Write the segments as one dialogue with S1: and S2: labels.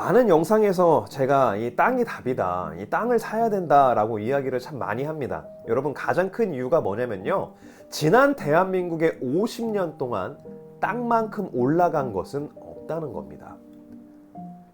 S1: 많은 영상에서 제가 이 땅이 답이다, 이 땅을 사야 된다라고 이야기를 참 많이 합니다. 여러분, 가장 큰 이유가 뭐냐면요, 지난 대한민국의 50년 동안 땅만큼 올라간 것은 없다는 겁니다.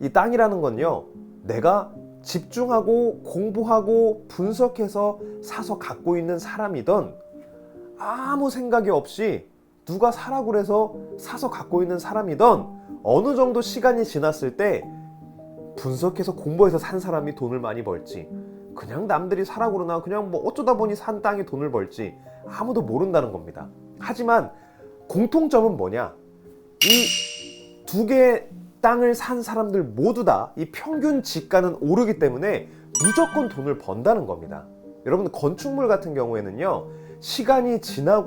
S1: 이 땅이라는 건요, 내가 집중하고 공부하고 분석해서 사서 갖고 있는 사람이든 아무 생각이 없이 누가 사라고 그래서 사서 갖고 있는 사람이든 어느 정도 시간이 지났을 때 분석해서 공부해서 산 사람이 돈을 많이 벌지, 그냥 남들이 사라고 그러나 그냥 뭐 어쩌다 보니 산 땅이 돈을 벌지 아무도 모른다는 겁니다. 하지만 공통점은 뭐냐, 이 두 개의 땅을 산 사람들 모두 다 이 평균 지가는 오르기 때문에 무조건 돈을 번다는 겁니다. 여러분, 건축물 같은 경우에는요, 시간이 지나게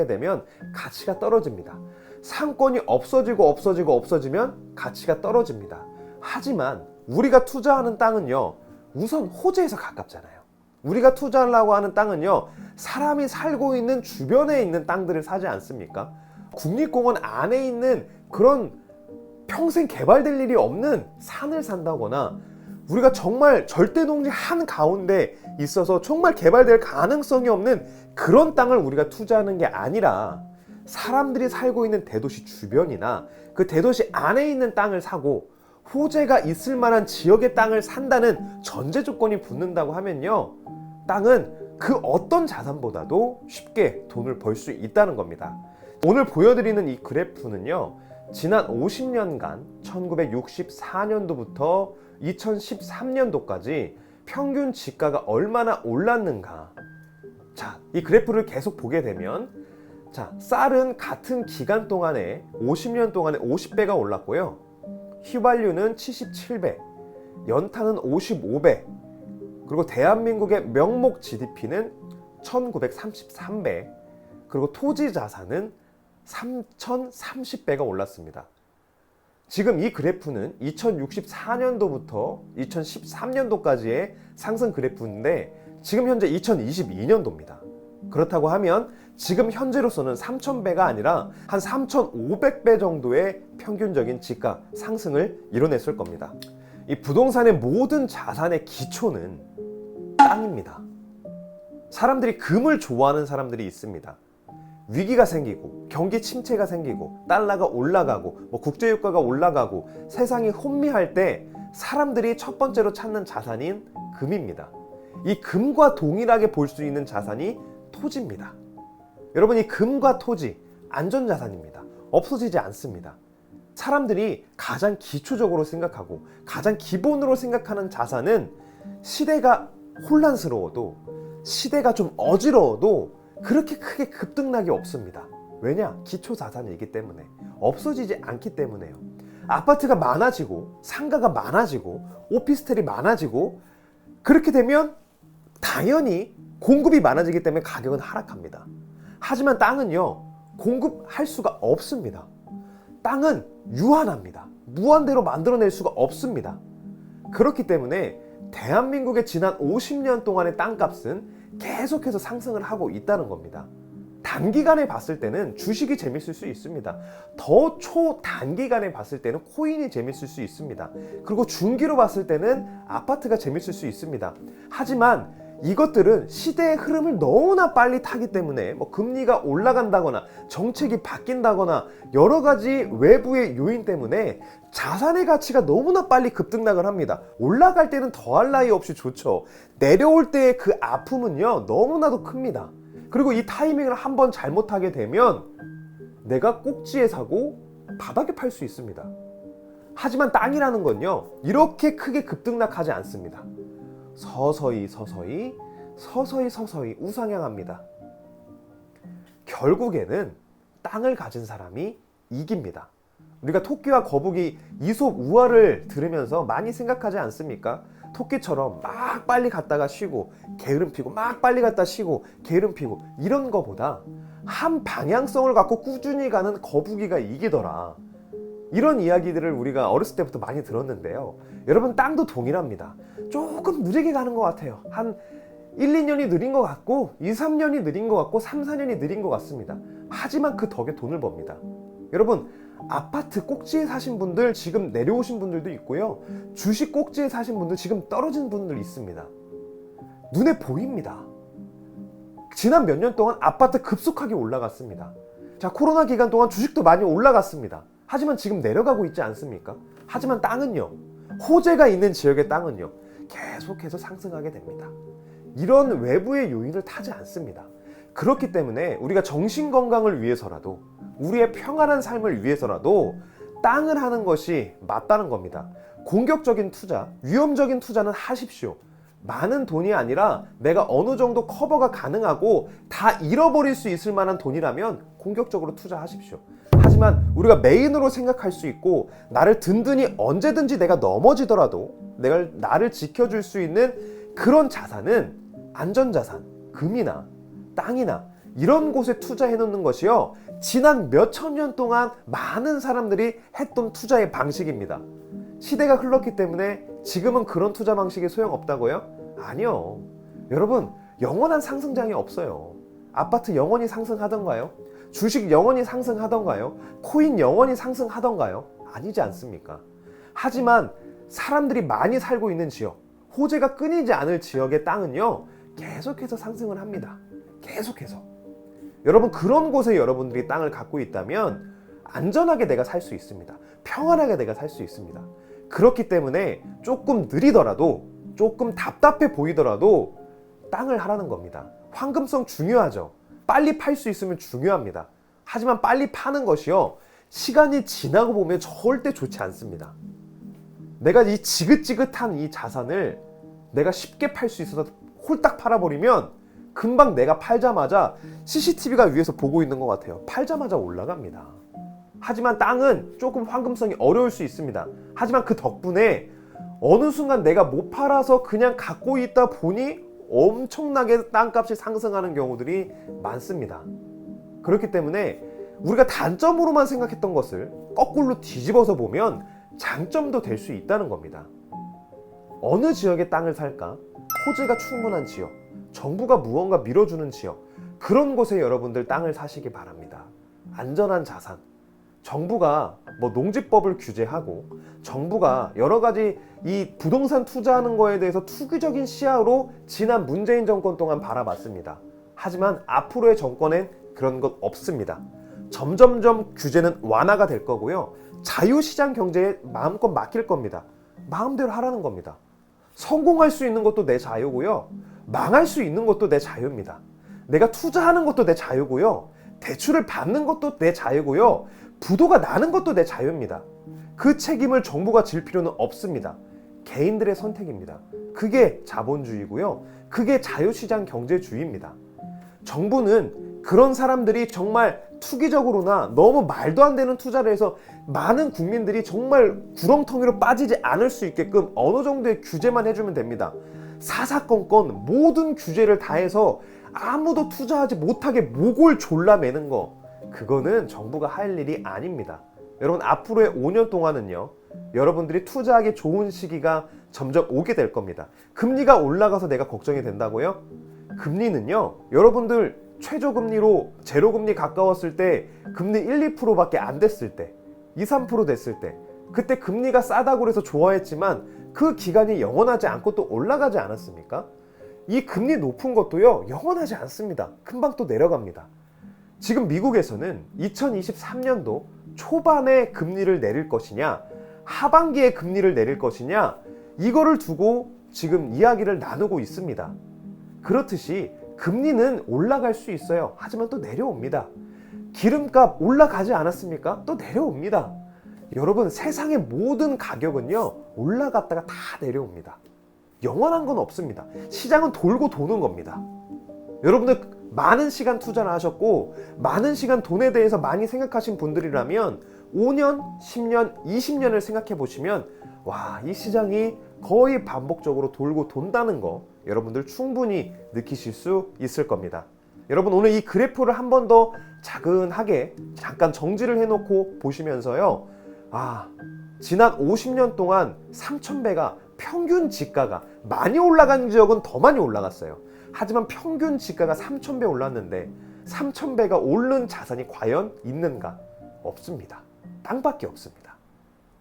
S1: 되면 가치가 떨어집니다. 상권이 없어지면 가치가 떨어집니다. 하지만 우리가 투자하는 땅은요, 우선 호재에서 가깝잖아요. 우리가 투자하려고 하는 땅은요, 사람이 살고 있는 주변에 있는 땅들을 사지 않습니까? 국립공원 안에 있는 그런 평생 개발될 일이 없는 산을 산다거나, 우리가 정말 절대농지 한가운데 있어서 정말 개발될 가능성이 없는 그런 땅을 우리가 투자하는 게 아니라, 사람들이 살고 있는 대도시 주변이나 그 대도시 안에 있는 땅을 사고 호재가 있을 만한 지역의 땅을 산다는 전제 조건이 붙는다고 하면요, 땅은 그 어떤 자산보다도 쉽게 돈을 벌 수 있다는 겁니다. 오늘 보여드리는 이 그래프는요, 지난 50년간 1964년도부터 2013년도까지 평균 지가가 얼마나 올랐는가. 자, 이 그래프를 계속 보게 되면, 자, 쌀은 같은 기간 동안에 50년 동안에 50배가 올랐고요, 휘발유는 77배, 연탄은 55배, 그리고 대한민국의 명목 GDP는 1933배, 그리고 토지 자산은 3030배가 올랐습니다. 지금 이 그래프는 2064년도부터 2013년도까지의 상승 그래프인데, 지금 현재 2022년도입니다. 그렇다고 하면 지금 현재로서는 3000배가 아니라 한 3500배 정도의 평균적인 지가 상승을 이뤄냈을 겁니다. 이 부동산의 모든 자산의 기초는 땅입니다. 사람들이 금을 좋아하는 사람들이 있습니다. 위기가 생기고 경기 침체가 생기고 달러가 올라가고 국제유가가 올라가고 세상이 혼미할 때 사람들이 첫 번째로 찾는 자산인 금입니다. 이 금과 동일하게 볼 수 있는 자산이 토지입니다. 여러분, 이 금과 토지 안전자산입니다. 없어지지 않습니다. 사람들이 가장 기초적으로 생각하고 가장 기본으로 생각하는 자산은, 시대가 혼란스러워도 시대가 좀 어지러워도 그렇게 크게 급등락이 없습니다. 왜냐? 기초 자산이기 때문에, 없어지지 않기 때문에요. 아파트가 많아지고 상가가 많아지고 오피스텔이 많아지고 그렇게 되면 당연히 공급이 많아지기 때문에 가격은 하락합니다. 하지만 땅은요, 공급할 수가 없습니다. 땅은 유한합니다. 무한대로 만들어낼 수가 없습니다. 그렇기 때문에 대한민국의 지난 50년 동안의 땅값은 계속해서 상승을 하고 있다는 겁니다. 단기간에 봤을 때는 주식이 재밌을 수 있습니다. 더 초단기간에 봤을 때는 코인이 재밌을 수 있습니다. 그리고 중기로 봤을 때는 아파트가 재밌을 수 있습니다. 하지만 이것들은 시대의 흐름을 너무나 빨리 타기 때문에 금리가 올라간다거나 정책이 바뀐다거나 여러 가지 외부의 요인 때문에 자산의 가치가 너무나 빨리 급등락을 합니다. 올라갈 때는 더할 나위 없이 좋죠. 내려올 때의 그 아픔은요, 너무나도 큽니다. 그리고 이 타이밍을 한번 잘못하게 되면 내가 꼭지에 사고 바닥에 팔 수 있습니다. 하지만 땅이라는 건요, 이렇게 크게 급등락하지 않습니다. 서서히 우상향합니다. 결국에는 땅을 가진 사람이 이깁니다. 우리가 토끼와 거북이 이솝 우화를 들으면서 많이 생각하지 않습니까? 토끼처럼 막 빨리 갔다가 쉬고 게으름 피고, 막 빨리 갔다 쉬고 게으름 피고, 이런 거보다 한 방향성을 갖고 꾸준히 가는 거북이가 이기더라, 이런 이야기들을 우리가 어렸을 때부터 많이 들었는데요. 여러분, 땅도 동일합니다. 조금 느리게 가는 것 같아요. 한 1, 2년이 느린 것 같고 2, 3년이 느린 것 같고 3, 4년이 느린 것 같습니다. 하지만 그 덕에 돈을 법니다. 여러분, 아파트 꼭지에 사신 분들 지금 내려오신 분들도 있고요. 주식 꼭지에 사신 분들 지금 떨어진 분들 있습니다. 눈에 보입니다. 지난 몇 년 동안 아파트 급속하게 올라갔습니다. 자, 코로나 기간 동안 주식도 많이 올라갔습니다. 하지만 지금 내려가고 있지 않습니까? 하지만 땅은요, 호재가 있는 지역의 땅은요, 계속해서 상승하게 됩니다. 이런 외부의 요인을 타지 않습니다. 그렇기 때문에 우리가 정신건강을 위해서라도, 우리의 평안한 삶을 위해서라도 땅을 하는 것이 맞다는 겁니다. 공격적인 투자, 위험적인 투자는 하십시오. 많은 돈이 아니라 내가 어느 정도 커버가 가능하고 다 잃어버릴 수 있을 만한 돈이라면 공격적으로 투자하십시오. 하지만 우리가 메인으로 생각할 수 있고, 나를 든든히 언제든지 내가 넘어지더라도 나를 지켜줄 수 있는 그런 자산은 안전자산, 금이나 땅이나 이런 곳에 투자해 놓는 것이요, 지난 몇천 년 동안 많은 사람들이 했던 투자의 방식입니다. 시대가 흘렀기 때문에 지금은 그런 투자 방식이 소용없다고요? 아니요. 여러분, 영원한 상승장이 없어요. 아파트 영원히 상승하던가요? 주식 영원히 상승하던가요? 코인 영원히 상승하던가요? 아니지 않습니까? 하지만 사람들이 많이 살고 있는 지역, 호재가 끊이지 않을 지역의 땅은요, 계속해서 상승을 합니다. 계속해서. 여러분, 그런 곳에 여러분들이 땅을 갖고 있다면 안전하게 내가 살 수 있습니다. 평안하게 내가 살 수 있습니다. 그렇기 때문에 조금 느리더라도, 조금 답답해 보이더라도 땅을 하라는 겁니다. 황금성 중요하죠. 빨리 팔 수 있으면 중요합니다. 하지만 빨리 파는 것이요, 시간이 지나고 보면 절대 좋지 않습니다. 내가 이 지긋지긋한 이 자산을 내가 쉽게 팔 수 있어서 홀딱 팔아버리면 금방 내가 팔자마자 CCTV가 위에서 보고 있는 것 같아요. 팔자마자 올라갑니다. 하지만 땅은 조금 황금성이 어려울 수 있습니다. 하지만 그 덕분에 어느 순간 내가 못 팔아서 그냥 갖고 있다 보니 엄청나게 땅값이 상승하는 경우들이 많습니다. 그렇기 때문에 우리가 단점으로만 생각했던 것을 거꾸로 뒤집어서 보면 장점도 될 수 있다는 겁니다. 어느 지역에 땅을 살까? 호재가 충분한 지역, 정부가 무언가 밀어주는 지역, 그런 곳에 여러분들 땅을 사시기 바랍니다. 안전한 자산, 정부가 농지법을 규제하고 정부가 여러 가지 이 부동산 투자하는 거에 대해서 투기적인 시야로 지난 문재인 정권 동안 바라봤습니다. 하지만 앞으로의 정권엔 그런 것 없습니다. 점점점 규제는 완화가 될 거고요. 자유시장 경제에 마음껏 맡길 겁니다. 마음대로 하라는 겁니다. 성공할 수 있는 것도 내 자유고요. 망할 수 있는 것도 내 자유입니다. 내가 투자하는 것도 내 자유고요. 대출을 받는 것도 내 자유고요. 부도가 나는 것도 내 자유입니다. 그 책임을 정부가 질 필요는 없습니다. 개인들의 선택입니다. 그게 자본주의고요. 그게 자유시장 경제주의입니다. 정부는 그런 사람들이 정말 투기적으로나 너무 말도 안 되는 투자를 해서 많은 국민들이 정말 구렁텅이로 빠지지 않을 수 있게끔 어느 정도의 규제만 해주면 됩니다. 사사건건 모든 규제를 다 해서 아무도 투자하지 못하게 목을 졸라매는 거, 그거는 정부가 할 일이 아닙니다. 여러분, 앞으로의 5년 동안은요, 여러분들이 투자하기 좋은 시기가 점점 오게 될 겁니다. 금리가 올라가서 내가 걱정이 된다고요? 금리는요, 여러분들 최저금리로 제로금리 가까웠을 때, 금리 1, 2%밖에 안 됐을 때, 2, 3% 됐을 때, 그때 금리가 싸다고 해서 좋아했지만 그 기간이 영원하지 않고 또 올라가지 않았습니까? 이 금리 높은 것도요, 영원하지 않습니다. 금방 또 내려갑니다. 지금 미국에서는 2023년도 초반에 금리를 내릴 것이냐, 하반기에 금리를 내릴 것이냐, 이거를 두고 지금 이야기를 나누고 있습니다. 그렇듯이 금리는 올라갈 수 있어요. 하지만 또 내려옵니다. 기름값 올라가지 않았습니까? 또 내려옵니다. 여러분, 세상의 모든 가격은요, 올라갔다가 다 내려옵니다. 영원한 건 없습니다. 시장은 돌고 도는 겁니다. 여러분들 많은 시간 투자를 하셨고 많은 시간 돈에 대해서 많이 생각하신 분들이라면 5년, 10년, 20년을 생각해 보시면 와, 이 시장이 거의 반복적으로 돌고 돈다는 거 여러분들 충분히 느끼실 수 있을 겁니다. 여러분, 오늘 이 그래프를 한 번 더 차근하게 잠깐 정지를 해놓고 보시면서요, 지난 50년 동안 3,000배가 평균 지가가 많이 올라간 지역은 더 많이 올라갔어요. 하지만 평균 지가가 3,000배 올랐는데 3,000배가 오른 자산이 과연 있는가? 없습니다. 땅밖에 없습니다.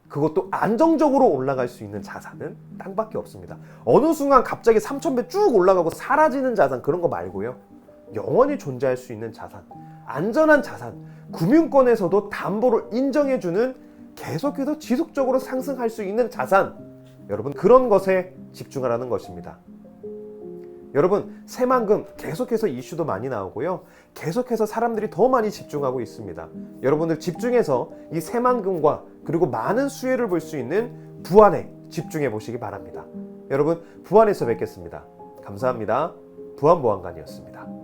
S1: 그것도 안정적으로 올라갈 수 있는 자산은 땅밖에 없습니다. 어느 순간 갑자기 3,000배 쭉 올라가고 사라지는 자산, 그런 거 말고요. 영원히 존재할 수 있는 자산, 안전한 자산, 금융권에서도 담보를 인정해주는 계속해서 지속적으로 상승할 수 있는 자산, 여러분 그런 것에 집중하라는 것입니다. 여러분 새만금 계속해서 이슈도 많이 나오고요. 계속해서 사람들이 더 많이 집중하고 있습니다. 여러분들 집중해서 이 새만금과 그리고 많은 수혜를 볼 수 있는 부안에 집중해 보시기 바랍니다. 여러분 부안에서 뵙겠습니다. 감사합니다. 부안보안관이었습니다.